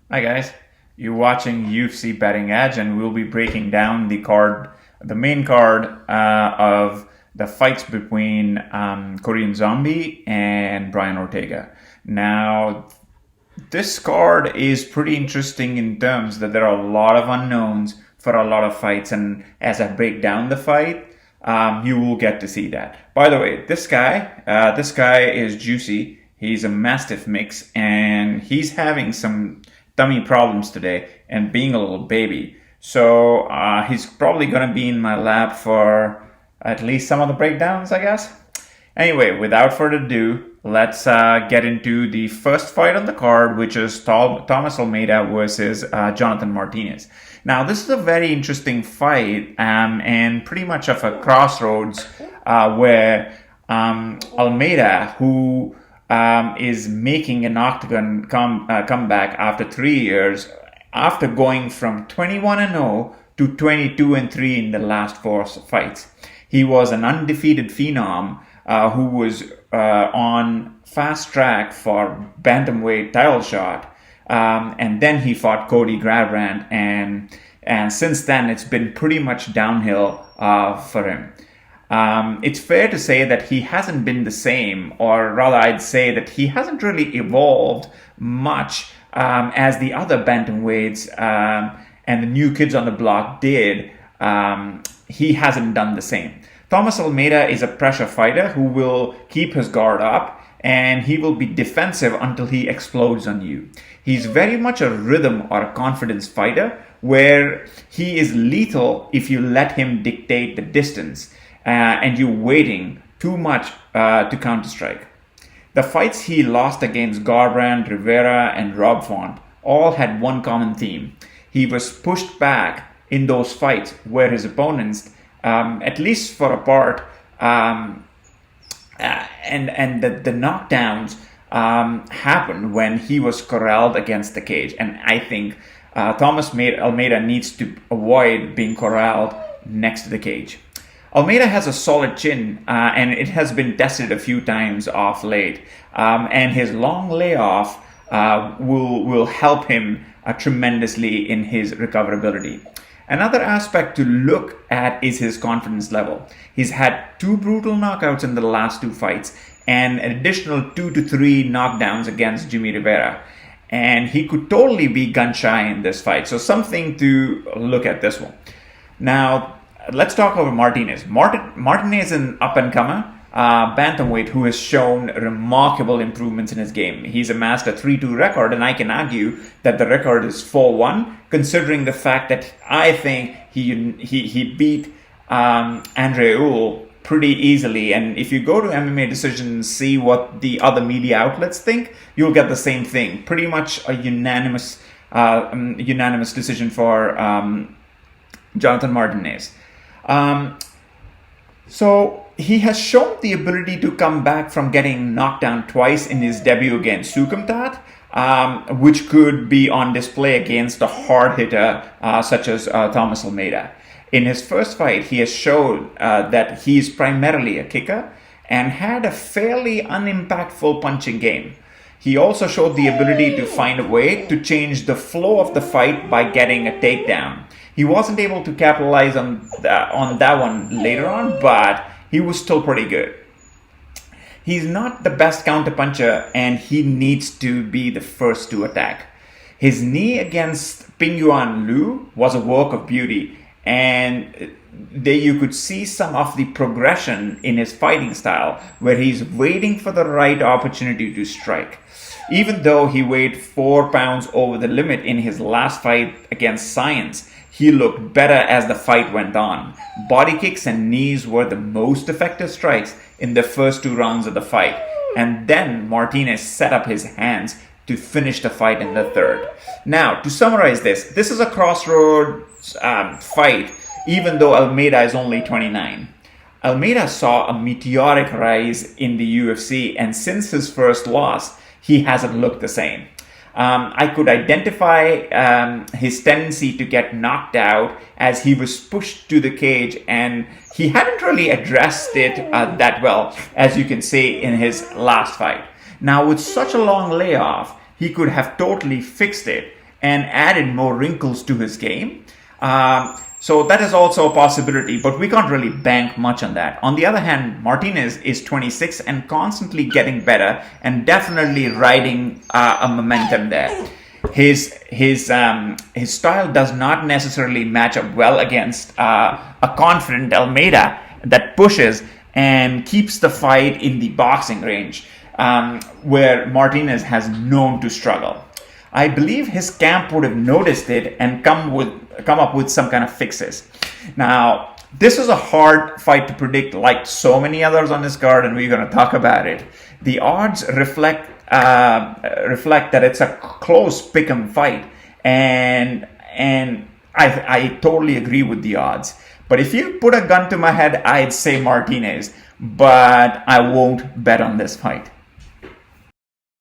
Hi guys, you're watching UFC Betting Edge, and we'll be breaking down the main card of the fights between Korean Zombie and Brian Ortega. Now, this card is pretty interesting in terms that there are a lot of unknowns for a lot of fights, and as I break down the fight, you will get to see that. By the way, this guy is juicy. He's a mastiff mix, and he's having some tummy problems today and being a little baby. So he's probably gonna be in my lap for at least some of the breakdowns, I guess. Anyway, without further ado, let's get into the first fight on the card, which is Thomas Almeida versus Jonathan Martinez. Now, this is a very interesting fight and pretty much of a crossroads where Almeida, who is making an octagon comeback after 3 years, after going from 21-0 to 22-3 in the last four fights. He was an undefeated phenom who was on fast track for bantamweight title shot, and then he fought Cody Garbrandt, and since then it's been pretty much downhill for him. It's fair to say that he hasn't been the same, or rather, I'd say that he hasn't really evolved much as the other bantamweights and the new kids on the block did. He hasn't done the same. Thomas Almeida is a pressure fighter who will keep his guard up, and he will be defensive until he explodes on you. He's very much a rhythm or a confidence fighter, where he is lethal if you let him dictate the distance. And you're waiting too much to counterstrike. The fights he lost against Garbrandt, Rivera, and Rob Font all had one common theme. He was pushed back in those fights where his opponents, at least for a part, and the knockdowns happened when he was corralled against the cage. And I think Thomas Almeida needs to avoid being corralled next to the cage. Almeida has a solid chin, and it has been tested a few times off late. And his long layoff will help him tremendously in his recoverability. Another aspect to look at is his confidence level. He's had 2 brutal knockouts in the last 2 fights, and an additional 2 to 3 knockdowns against Jimmy Rivera. And he could totally be gun shy in this fight. So something to look at this one. Now, let's talk about Martinez. Martinez is an up-and-comer bantamweight who has shown remarkable improvements in his game. He's amassed a 3-2 record, and I can argue that the record is 4-1, considering the fact that I think he beat Andre Ewell pretty easily. And if you go to MMA Decision and see what the other media outlets think, you'll get the same thing. Pretty much a unanimous decision for Jonathan Martinez. So he has shown the ability to come back from getting knocked down twice in his debut against Sukumtat, which could be on display against a hard hitter such as Thomas Almeida. In his first fight, he has shown that he's primarily a kicker and had a fairly unimpactful punching game. He also showed the ability to find a way to change the flow of the fight by getting a takedown. He wasn't able to capitalize on that one later on, but he was still pretty good. He's not the best counterpuncher, and he needs to be the first to attack. His knee against Pingyuan Liu was a work of beauty, and there you could see some of the progression in his fighting style, where he's waiting for the right opportunity to strike. Even though he weighed 4 pounds over the limit in his last fight against Science, he looked better as the fight went on. Body kicks and knees were the most effective strikes in the first 2 rounds of the fight, and then Martinez set up his hands to finish the fight in the third. Now, to summarize this is a crossroads fight, even though Almeida is only 29. Almeida saw a meteoric rise in the UFC, and since his first loss, he hasn't looked the same. I could identify his tendency to get knocked out as he was pushed to the cage, and he hadn't really addressed it that well, as you can see in his last fight. Now, with such a long layoff, he could have totally fixed it and added more wrinkles to his game. So that is also a possibility, but we can't really bank much on that. On the other hand, Martinez is 26 and constantly getting better and definitely riding a momentum there. His style does not necessarily match up well against a confident Almeida that pushes and keeps the fight in the boxing range, where Martinez has known to struggle. I believe his camp would have noticed it and come up with some kind of fixes. Now, this was a hard fight to predict, like so many others on this card, and we're going to talk about it. The odds reflect that it's a close pick'em fight, and I totally agree with the odds. But if you put a gun to my head, I'd say Martinez, but I won't bet on this fight.